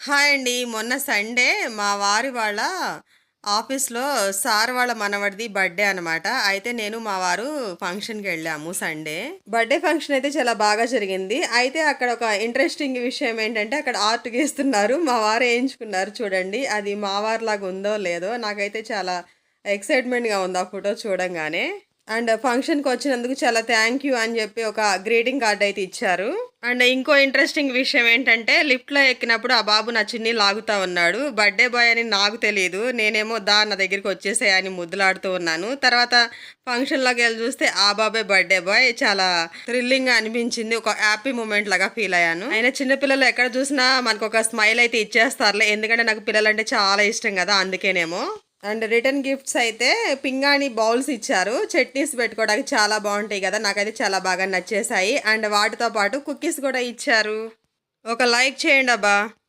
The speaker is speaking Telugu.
హాయ్ అండి. మొన్న సండే మా వారి వాళ్ళ ఆఫీస్‌లో సార్ వాళ్ళ మనవడిది బర్త్‌డే అనమాట. అయితే నేను మా వారు ఫంక్షన్‌కెళ్ళాము సండే. బర్త్‌డే ఫంక్షన్ అయితే చాలా బాగా జరిగింది. అయితే అక్కడ ఒక ఇంట్రెస్టింగ్ విషయం ఏంటంటే అక్కడ ఆర్ట్ గీస్తున్నారు. మా వారు ఏయించుకున్నారు చూడండి. అది మా వారిలాగా ఉందో లేదో నాకైతే చాలా ఎక్సైట్‌మెంట్‌గా ఉంది ఆ ఫోటో చూడంగానే. అండ్ ఫంక్షన్‌కొచ్చినందుకు చాలా థ్యాంక్ యూ అని జెప్పి ఒక గ్రీటింగ్ కార్డ్ అయితే ఇచ్చారు. అండ్ ఇంకో ఇంట్రెస్టింగ్ విషయం ఏంటంటే లిఫ్ట్‌లో ఎక్కినప్పుడు ఆ బాబు నా చున్నీ లాగుతా ఉన్నాడు. బర్త్‌డే బాయ్ అని నాకు తెలీదు. నేనేమో నా దగ్గరికి వచ్చేసేయ్ అని ముద్దులాడుతూ ఉన్నాను. తర్వాత ఫంక్షన్‌లోకెళ్ళి చూస్తే ఆ బాబే బర్త్‌డే బాయ్. చాలా థ్రిల్లింగ్‌గా అనిపించింది. ఒక హ్యాపీ మూమెంట్ లాగా ఫీల్ అయ్యాను. అయినా చిన్న పిల్లలు ఎక్కడ చూసినా మనకొక స్మైల్ అయితే ఇచ్చేస్తారులే. ఎందుకంటే నాకు పిల్లలంటే చాలా ఇష్టం గదా! అందుకేనేమో. అండ్ రిటర్న్ గిఫ్ట్స్ అయితే పింగాణి బౌల్స్ ఇచ్చారు. చట్నీస్ పెట్టుకోవడానికి చాలా బావుంటాయి గదా! నాకైతే చాలా బాగా నచ్చేసాయి. అండ్ వాటితో పాటు కుకీస్ గూడా ఇచ్చారు. ఒక లైక్ చేయండబ్బా!